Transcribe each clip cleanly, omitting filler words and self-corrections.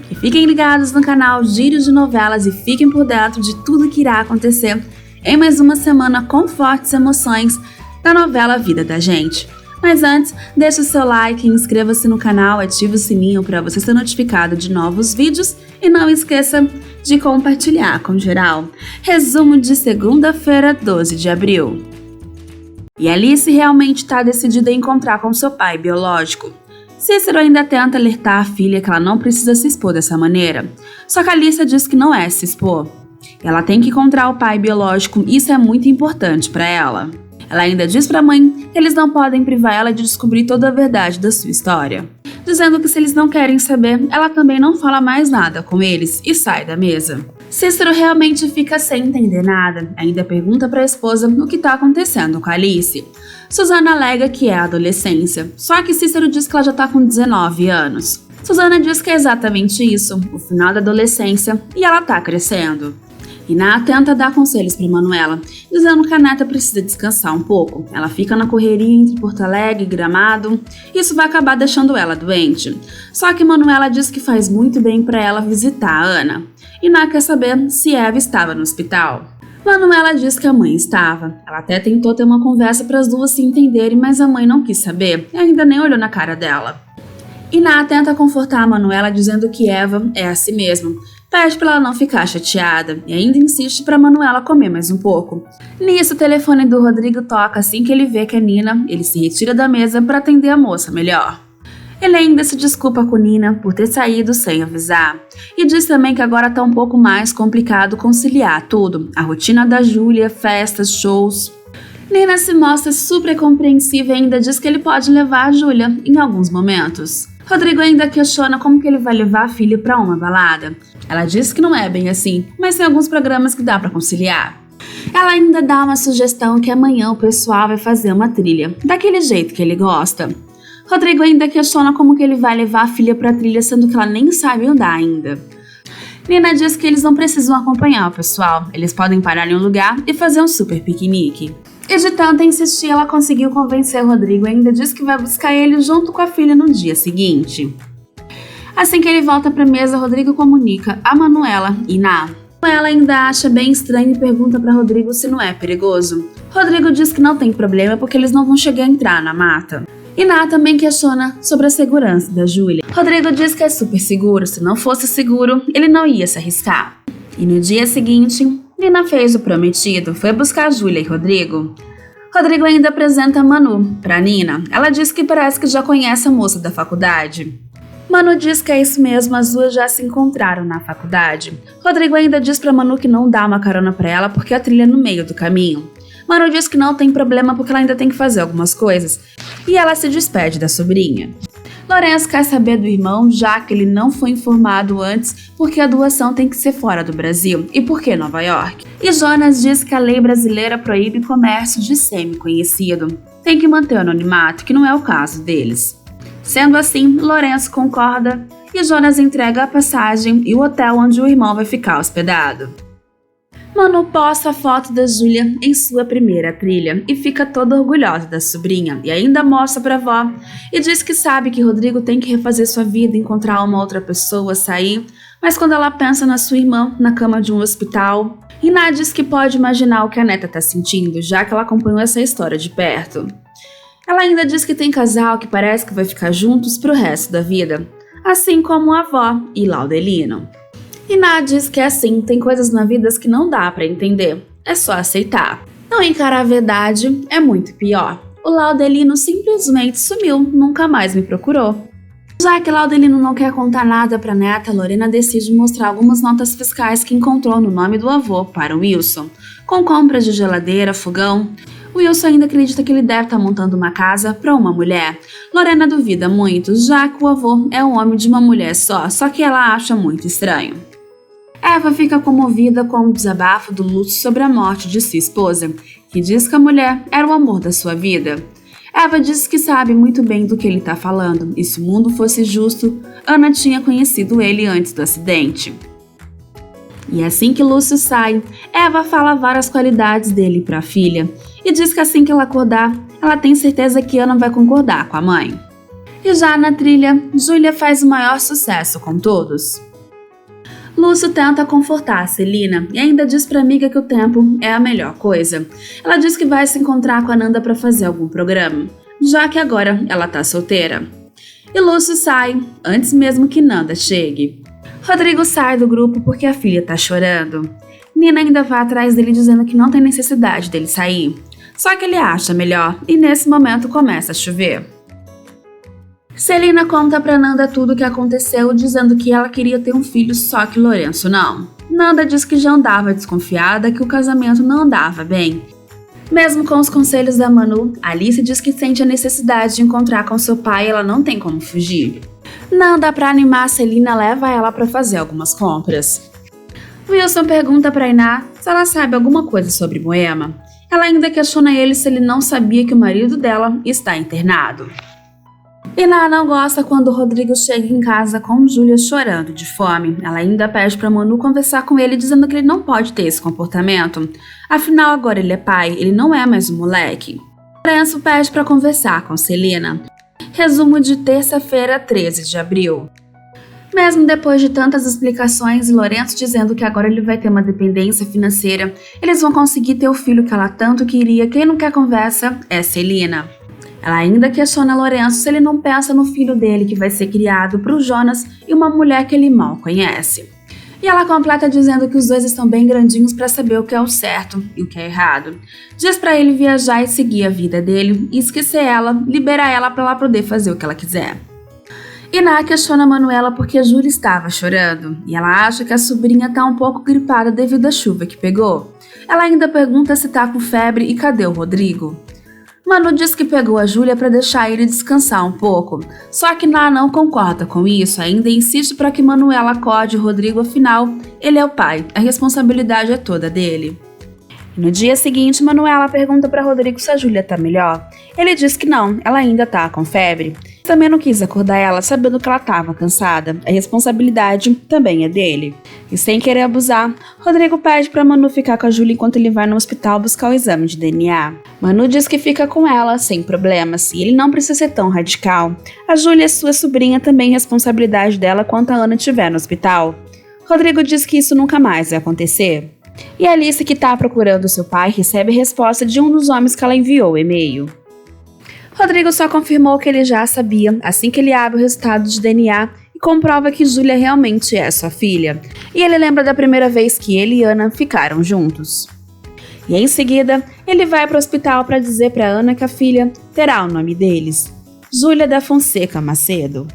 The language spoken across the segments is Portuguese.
E fiquem ligados no canal Gírios de Novelas e fiquem por dentro de tudo que irá acontecer em mais uma semana com fortes emoções da novela Vida da Gente. Mas antes, deixe o seu like, inscreva-se no canal, ative o sininho para você ser notificado de novos vídeos e não esqueça de compartilhar com geral. Resumo de segunda-feira, 12 de abril. E Alice realmente está decidida a encontrar com seu pai biológico. Cícero ainda tenta alertar a filha que ela não precisa se expor dessa maneira. Só que Alice diz que não é se expor. Ela tem que encontrar o pai biológico e isso é muito importante para ela. Ela ainda diz para a mãe que eles não podem privar ela de descobrir toda a verdade da sua história. Dizendo que se eles não querem saber, ela também não fala mais nada com eles e sai da mesa. Cícero realmente fica sem entender nada, ainda pergunta para a esposa o que está acontecendo com a Alice. Susana alega que é a adolescência, só que Cícero diz que ela já está com 19 anos. Susana diz que é exatamente isso, o final da adolescência, e ela está crescendo. Iná tenta dar conselhos para Manuela, dizendo que a neta precisa descansar um pouco. Ela fica na correria entre Porto Alegre e Gramado, e isso vai acabar deixando ela doente. Só que Manuela diz que faz muito bem para ela visitar a Ana. Iná quer saber se Eva estava no hospital. Manuela diz que a mãe estava. Ela até tentou ter uma conversa para as duas se entenderem, mas a mãe não quis saber e ainda nem olhou na cara dela. Iná tenta confortar a Manuela dizendo que Eva é a si mesma. Pede para ela não ficar chateada e ainda insiste para Manuela comer mais um pouco. Nisso, o telefone do Rodrigo toca assim que ele vê que é Nina. Ele se retira da mesa para atender a moça melhor. Ele ainda se desculpa com Nina por ter saído sem avisar. E diz também que agora tá um pouco mais complicado conciliar tudo. A rotina da Júlia, festas, shows. Nina se mostra super compreensiva e ainda diz que ele pode levar a Júlia em alguns momentos. Rodrigo ainda questiona como que ele vai levar a filha para uma balada. Ela diz que não é bem assim, mas tem alguns programas que dá para conciliar. Ela ainda dá uma sugestão que amanhã o pessoal vai fazer uma trilha, daquele jeito que ele gosta. Rodrigo ainda questiona como que ele vai levar a filha para a trilha, sendo que ela nem sabe andar ainda. Nina diz que eles não precisam acompanhar o pessoal, eles podem parar em um lugar e fazer um super piquenique. E de tanto insistir, ela conseguiu convencer o Rodrigo e ainda diz que vai buscar ele junto com a filha no dia seguinte. Assim que ele volta para a mesa, Rodrigo comunica a Manuela e Iná. Ela ainda acha bem estranho e pergunta para Rodrigo se não é perigoso. Rodrigo diz que não tem problema porque eles não vão chegar a entrar na mata. Iná também questiona sobre a segurança da Júlia. Rodrigo diz que é super seguro, se não fosse seguro, ele não ia se arriscar. E no dia seguinte, Nina fez o prometido, foi buscar Júlia e Rodrigo. Rodrigo ainda apresenta Manu para Nina. Ela diz que parece que já conhece a moça da faculdade. Manu diz que é isso mesmo, as duas já se encontraram na faculdade. Rodrigo ainda diz para Manu que não dá uma carona para ela porque a trilha é no meio do caminho. Manu diz que não tem problema porque ela ainda tem que fazer algumas coisas. E ela se despede da sobrinha. Lourenço quer saber do irmão, já que ele não foi informado antes porque a doação tem que ser fora do Brasil e por que Nova York. E Jonas diz que a lei brasileira proíbe comércio de semi-conhecido. Tem que manter o anonimato, que não é o caso deles. Sendo assim, Lourenço concorda e Jonas entrega a passagem e o hotel onde o irmão vai ficar hospedado. Manu posta a foto da Júlia em sua primeira trilha e fica toda orgulhosa da sobrinha e ainda mostra pra avó e diz que sabe que Rodrigo tem que refazer sua vida, encontrar uma outra pessoa, sair, mas quando ela pensa na sua irmã na cama de um hospital, Iná diz que pode imaginar o que a neta tá sentindo, já que ela acompanhou essa história de perto. Ela ainda diz que tem casal que parece que vai ficar juntos pro resto da vida, assim como a avó e Laudelino. Iná diz que é assim, tem coisas na vida que não dá pra entender, é só aceitar. Não encarar a verdade é muito pior. O Laudelino simplesmente sumiu, nunca mais me procurou. Já que Laudelino não quer contar nada pra neta, Lorena decide mostrar algumas notas fiscais que encontrou no nome do avô para o Wilson, com compras de geladeira, fogão. Wilson ainda acredita que ele deve estar montando uma casa para uma mulher. Lorena duvida muito, já que o avô é um homem de uma mulher só que ela acha muito estranho. Eva fica comovida com o desabafo do Lúcio sobre a morte de sua esposa, que diz que a mulher era o amor da sua vida. Eva diz que sabe muito bem do que ele está falando, e se o mundo fosse justo, Ana tinha conhecido ele antes do acidente. E assim que Lúcio sai, Eva fala várias qualidades dele para a filha, e diz que assim que ela acordar, ela tem certeza que Ana vai concordar com a mãe. E já na trilha, Júlia faz o maior sucesso com todos. Lúcio tenta confortar a Celina e ainda diz pra amiga que o tempo é a melhor coisa. Ela diz que vai se encontrar com a Nanda pra fazer algum programa, já que agora ela tá solteira. E Lúcio sai antes mesmo que Nanda chegue. Rodrigo sai do grupo porque a filha tá chorando. Nina ainda vai atrás dele dizendo que não tem necessidade dele sair. Só que ele acha melhor e nesse momento começa a chover. Celina conta pra Nanda tudo o que aconteceu, dizendo que ela queria ter um filho, só que Lourenço não. Nanda diz que já andava desconfiada, que o casamento não andava bem. Mesmo com os conselhos da Manu, Alice diz que sente a necessidade de encontrar com seu pai e ela não tem como fugir. Nanda, pra animar a Celina, leva ela pra fazer algumas compras. Wilson pergunta pra Iná se ela sabe alguma coisa sobre Moema. Ela ainda questiona ele se ele não sabia que o marido dela está internado. Iná não gosta quando Rodrigo chega em casa com Júlia chorando de fome. Ela ainda pede pra Manu conversar com ele, dizendo que ele não pode ter esse comportamento. Afinal, agora ele é pai, ele não é mais um moleque. Lourenço pede pra conversar com Celina. Resumo de terça-feira, 13 de abril. Mesmo depois de tantas explicações e Lourenço dizendo que agora ele vai ter uma dependência financeira, eles vão conseguir ter o filho que ela tanto queria. Quem não quer conversa é Celina. Ela ainda questiona Lourenço se ele não pensa no filho dele que vai ser criado pro Jonas e uma mulher que ele mal conhece. E ela completa dizendo que os dois estão bem grandinhos para saber o que é o certo e o que é errado. Diz para ele viajar e seguir a vida dele e esquecer ela, liberar ela para ela poder fazer o que ela quiser. Iná questiona Manuela porque Júlia estava chorando e ela acha que a sobrinha tá um pouco gripada devido à chuva que pegou. Ela ainda pergunta se tá com febre e cadê o Rodrigo. Manu diz que pegou a Júlia para deixar ele descansar um pouco, só que Ná não concorda com isso, ainda insiste para que Manuela acorde o Rodrigo, afinal, ele é o pai, a responsabilidade é toda dele. No dia seguinte, Manuela pergunta para Rodrigo se a Júlia tá melhor. Ele diz que não, ela ainda tá com febre. Também não quis acordar ela, sabendo que ela estava cansada. A responsabilidade também é dele. E sem querer abusar, Rodrigo pede para Manu ficar com a Júlia enquanto ele vai no hospital buscar o exame de DNA. Manu diz que fica com ela, sem problemas, e ele não precisa ser tão radical. A Júlia é sua sobrinha, também responsabilidade dela quando a Ana estiver no hospital. Rodrigo diz que isso nunca mais vai acontecer. E a Alice, que está procurando seu pai, recebe a resposta de um dos homens que ela enviou o e-mail. Rodrigo só confirmou que ele já sabia assim que ele abre o resultado de DNA e comprova que Júlia realmente é sua filha. E ele lembra da primeira vez que ele e Ana ficaram juntos. E em seguida, ele vai para o hospital para dizer para Ana que a filha terá o nome deles, Júlia da Fonseca Macedo.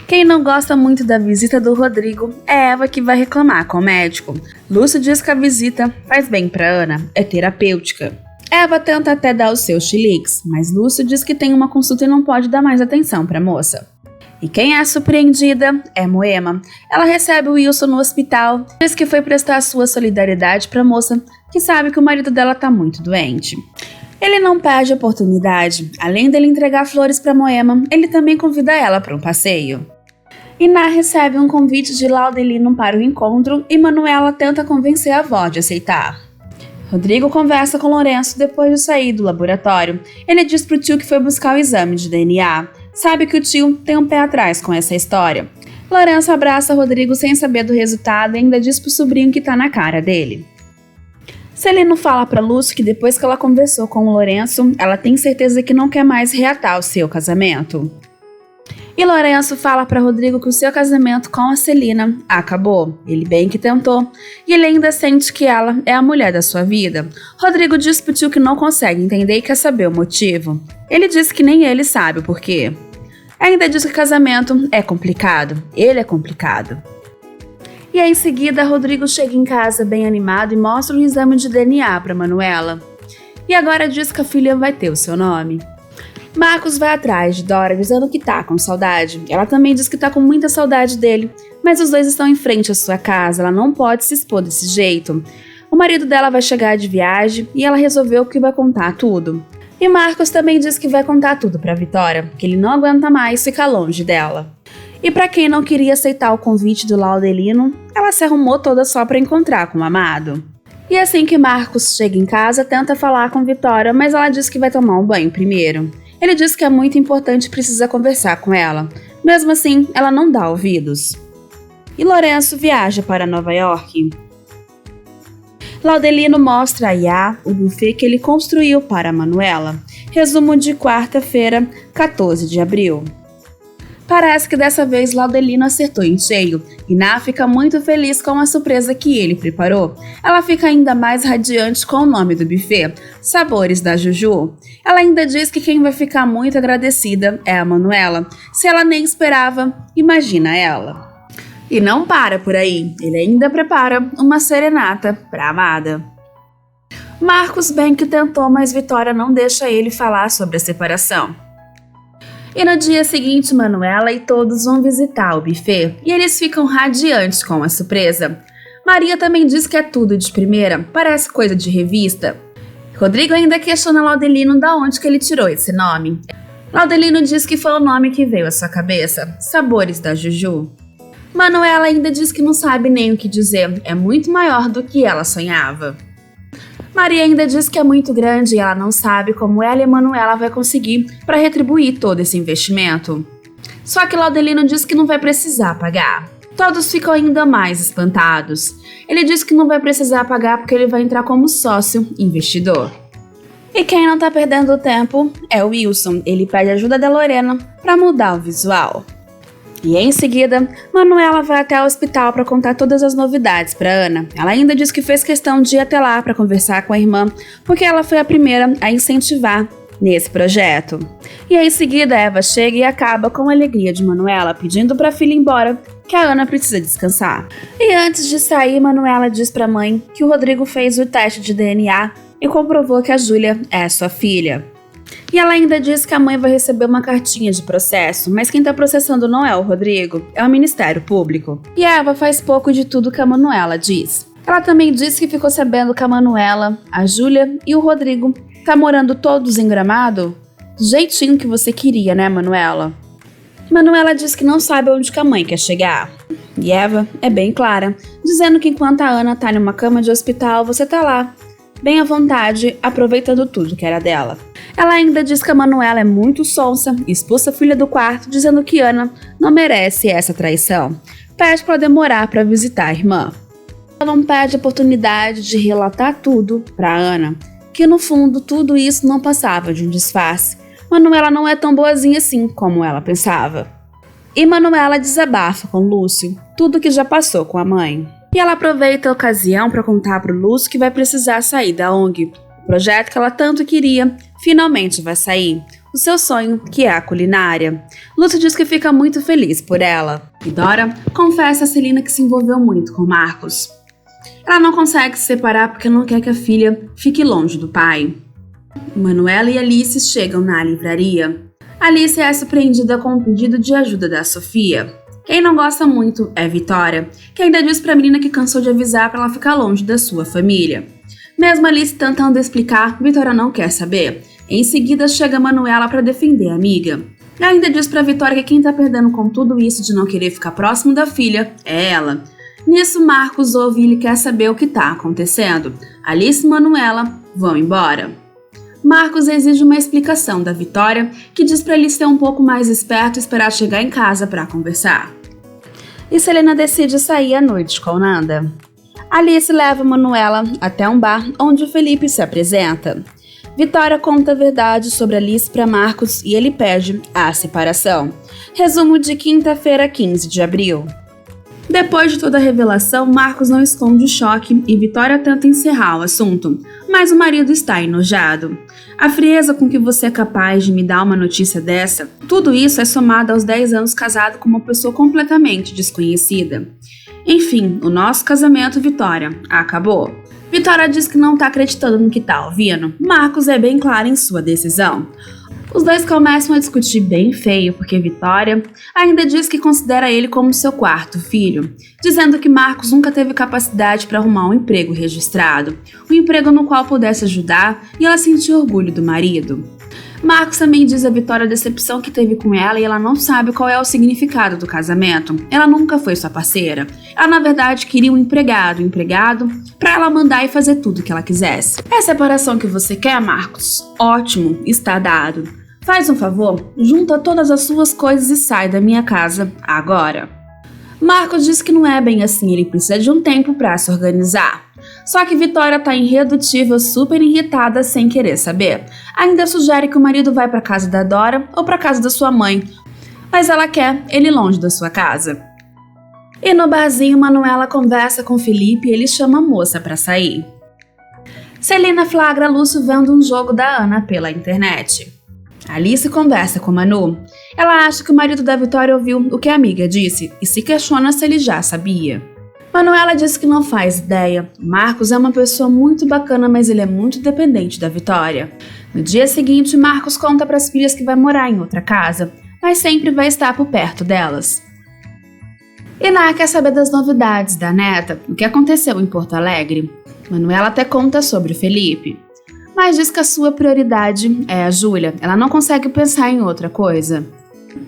Quem não gosta muito da visita do Rodrigo é Eva, que vai reclamar com o médico. Lúcio diz que a visita faz bem para Ana, é terapêutica. Eva tenta até dar os seus chiliques, mas Lúcio diz que tem uma consulta e não pode dar mais atenção para a moça. E quem é surpreendida é Moema. Ela recebe o Wilson no hospital, diz que foi prestar sua solidariedade para a moça, que sabe que o marido dela está muito doente. Ele não perde a oportunidade. Além dele entregar flores para Moema, ele também convida ela para um passeio. Iná recebe um convite de Laudelino para o encontro e Manuela tenta convencer a avó de aceitar. Rodrigo conversa com Lourenço depois de sair do laboratório. Ele diz pro tio que foi buscar o exame de DNA. Sabe que o tio tem um pé atrás com essa história. Lourenço abraça Rodrigo sem saber do resultado e ainda diz pro sobrinho que tá na cara dele. Celino fala pra Lúcio que depois que ela conversou com o Lourenço, ela tem certeza que não quer mais reatar o seu casamento. E Lourenço fala para Rodrigo que o seu casamento com a Celina acabou. Ele bem que tentou. E ele ainda sente que ela é a mulher da sua vida. Rodrigo diz pro tio que não consegue entender e quer saber o motivo. Ele diz que nem ele sabe o porquê. Ainda diz que casamento é complicado. Ele é complicado. E aí, em seguida, Rodrigo chega em casa bem animado e mostra um exame de DNA para Manuela. E agora diz que a filha vai ter o seu nome. Marcos vai atrás de Dora dizendo que tá com saudade. Ela também diz que tá com muita saudade dele, mas os dois estão em frente à sua casa, ela não pode se expor desse jeito. O marido dela vai chegar de viagem e ela resolveu que vai contar tudo. E Marcos também diz que vai contar tudo pra Vitória, que ele não aguenta mais ficar longe dela. E pra quem não queria aceitar o convite do Laudelino, ela se arrumou toda só pra encontrar com o amado. E assim que Marcos chega em casa, tenta falar com Vitória, mas ela diz que vai tomar um banho primeiro. Ele diz que é muito importante e precisa conversar com ela. Mesmo assim, ela não dá ouvidos. e Lourenço viaja para Nova York. Laudelino mostra a Yá o buffet que ele construiu para Manuela. Resumo de quarta-feira, 14 de abril. Parece que dessa vez Laudelino acertou em cheio, e Ná fica muito feliz com a surpresa que ele preparou. Ela fica ainda mais radiante com o nome do buffet, Sabores da Juju. Ela ainda diz que quem vai ficar muito agradecida é a Manuela. Se ela nem esperava, imagina ela. E não para por aí, ele ainda prepara uma serenata para a amada. Marcos bem que tentou, mas Vitória não deixa ele falar sobre a separação. E no dia seguinte, Manuela e todos vão visitar o buffet, e eles ficam radiantes com a surpresa. Maria também diz que é tudo de primeira, parece coisa de revista. Rodrigo ainda questiona Laudelino de onde que ele tirou esse nome. Laudelino diz que foi o nome que veio à sua cabeça, Sabores da Juju. Manuela ainda diz que não sabe nem o que dizer, é muito maior do que ela sonhava. Maria ainda diz que é muito grande e ela não sabe como ela e Manuela vai conseguir para retribuir todo esse investimento. Só que Laudelino diz que não vai precisar pagar. Todos ficam ainda mais espantados. Ele diz que não vai precisar pagar porque ele vai entrar como sócio investidor. E quem não tá perdendo tempo é o Wilson. Ele pede ajuda da Lorena para mudar o visual. E em seguida, Manuela vai até o hospital para contar todas as novidades para Ana. Ela ainda diz que fez questão de ir até lá para conversar com a irmã, porque ela foi a primeira a incentivar nesse projeto. E em seguida, Eva chega e acaba com a alegria de Manuela, pedindo para a filha ir embora, que a Ana precisa descansar. E antes de sair, Manuela diz para a mãe que o Rodrigo fez o teste de DNA e comprovou que a Júlia é sua filha. E ela ainda diz que a mãe vai receber uma cartinha de processo, mas quem tá processando não é o Rodrigo, é o Ministério Público. E a Eva faz pouco de tudo que a Manuela diz. Ela também diz que ficou sabendo que a Manuela, a Júlia e o Rodrigo tá morando todos em Gramado? Do jeitinho que você queria, né, Manuela? Manuela diz que não sabe onde que a mãe quer chegar. E Eva é bem clara, dizendo que enquanto a Ana tá numa cama de hospital, você tá lá, bem à vontade, aproveitando tudo que era dela. Ela ainda diz que a Manuela é muito sonsa e expulsa a filha do quarto, dizendo que Ana não merece essa traição. Pede para demorar para visitar a irmã. Ela não perde a oportunidade de relatar tudo para Ana, que no fundo tudo isso não passava de um disfarce. Manuela não é tão boazinha assim como ela pensava. E Manuela desabafa com Lúcio tudo que já passou com a mãe. E ela aproveita a ocasião para contar para o Lúcio que vai precisar sair da ONG. O projeto que ela tanto queria finalmente vai sair. O seu sonho, que é a culinária. Lúcio diz que fica muito feliz por ela. E Dora confessa a Celina que se envolveu muito com Marcos. Ela não consegue se separar porque não quer que a filha fique longe do pai. Manuela e Alice chegam na livraria. Alice é surpreendida com um pedido de ajuda da Sofia. Quem não gosta muito é Vitória, que ainda diz pra menina que cansou de avisar para ela ficar longe da sua família. Mesmo Alice tentando explicar, Vitória não quer saber. Em seguida chega Manuela para defender a amiga. E ainda diz pra Vitória que quem tá perdendo com tudo isso de não querer ficar próximo da filha é ela. Nisso Marcos ouve e ele quer saber o que tá acontecendo. Alice e Manuela vão embora. Marcos exige uma explicação da Vitória, que diz pra Alice ser um pouco mais esperto e esperar chegar em casa para conversar. E Selena decide sair à noite com Nanda. Alice leva Manuela até um bar onde o Felipe se apresenta. Vitória conta a verdade sobre Alice para Marcos e ele pede a separação. Resumo de quinta-feira, 15 de abril. Depois de toda a revelação, Marcos não esconde o choque e Vitória tenta encerrar o assunto, mas o marido está enojado. A frieza com que você é capaz de me dar uma notícia dessa, tudo isso é somado aos 10 anos casado com uma pessoa completamente desconhecida. Enfim, o nosso casamento, Vitória, acabou. Vitória diz que não tá acreditando no que tá ouvindo. Marcos é bem claro em sua decisão. Os dois começam a discutir bem feio, porque Vitória ainda diz que considera ele como seu quarto filho, dizendo que Marcos nunca teve capacidade para arrumar um emprego registrado, um emprego no qual pudesse ajudar e ela sentir orgulho do marido. Marcos também diz a Vitória a decepção que teve com ela e ela não sabe qual é o significado do casamento. Ela nunca foi sua parceira. Ela, na verdade, queria um empregado para ela mandar e fazer tudo o que ela quisesse. É a separação que você quer, Marcos? Ótimo, está dado. Faz um favor, junta todas as suas coisas e sai da minha casa agora. Marcos diz que não é bem assim, ele precisa de um tempo para se organizar. Só que Vitória tá irredutível, super irritada, sem querer saber. Ainda sugere que o marido vá para casa da Dora ou para casa da sua mãe, mas ela quer ele longe da sua casa. E no barzinho, Manuela conversa com Felipe e ele chama a moça para sair. Celina flagra Lúcio vendo um jogo da Ana pela internet. Alice conversa com Manu. Ela acha que o marido da Vitória ouviu o que a amiga disse e se questiona se ele já sabia. Manuela diz que não faz ideia. Marcos é uma pessoa muito bacana, mas ele é muito dependente da Vitória. No dia seguinte, Marcos conta para as filhas que vai morar em outra casa, mas sempre vai estar por perto delas. Iná quer saber das novidades da neta, o que aconteceu em Porto Alegre. Manuela até conta sobre o Felipe, mas diz que a sua prioridade é a Júlia, ela não consegue pensar em outra coisa.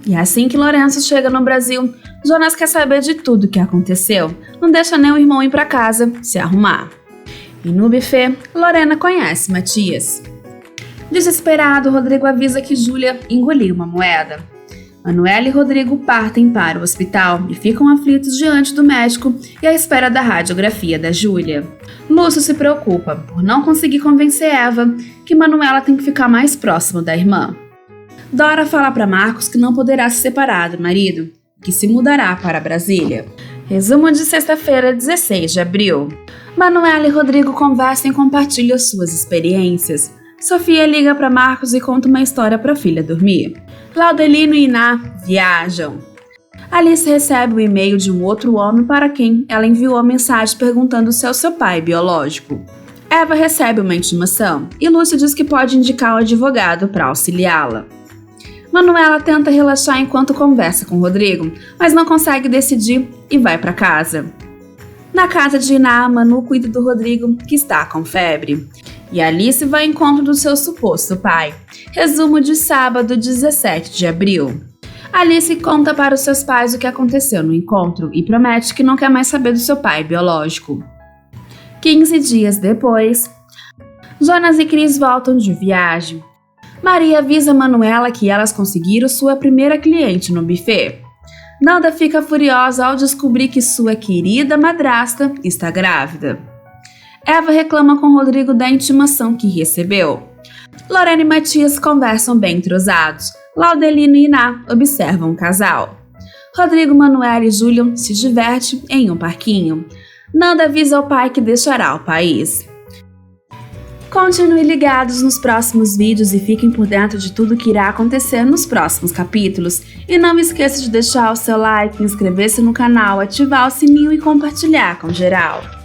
E assim que Lourenço chega no Brasil, Jonas quer saber de tudo o que aconteceu, não deixa nem o irmão ir para casa se arrumar. E no buffet, Lorena conhece Matias. Desesperado, Rodrigo avisa que Júlia engoliu uma moeda. Manuela e Rodrigo partem para o hospital e ficam aflitos diante do médico e à espera da radiografia da Júlia. Lúcio se preocupa por não conseguir convencer Eva que Manuela tem que ficar mais próximo da irmã. Dora fala para Marcos que não poderá se separar do marido, que se mudará para Brasília. Resumo de sexta-feira, 16 de abril. Manuela e Rodrigo conversam e compartilham suas experiências. Sofia liga para Marcos e conta uma história para a filha dormir. Claudelino e Iná viajam. Alice recebe um e-mail de um outro homem para quem ela enviou a mensagem perguntando se é o seu pai biológico. Eva recebe uma intimação e Lúcio diz que pode indicar um advogado para auxiliá-la. Manuela tenta relaxar enquanto conversa com Rodrigo, mas não consegue decidir e vai para casa. Na casa de Iná, Manu cuida do Rodrigo, que está com febre. E Alice vai ao encontro do seu suposto pai. Resumo de sábado, 17 de abril. Alice conta para os seus pais o que aconteceu no encontro e promete que não quer mais saber do seu pai biológico. 15 dias depois, Jonas e Cris voltam de viagem. Maria avisa Manuela que elas conseguiram sua primeira cliente no buffet. Nanda fica furiosa ao descobrir que sua querida madrasta está grávida. Eva reclama com Rodrigo da intimação que recebeu. Lorena e Matias conversam bem entrosados. Claudelino e Iná observam o casal. Rodrigo, Manuela e Júlia se divertem em um parquinho. Nanda avisa ao pai que deixará o país. Continue ligados nos próximos vídeos e fiquem por dentro de tudo que irá acontecer nos próximos capítulos. E não esqueça de deixar o seu like, inscrever-se no canal, ativar o sininho e compartilhar com geral.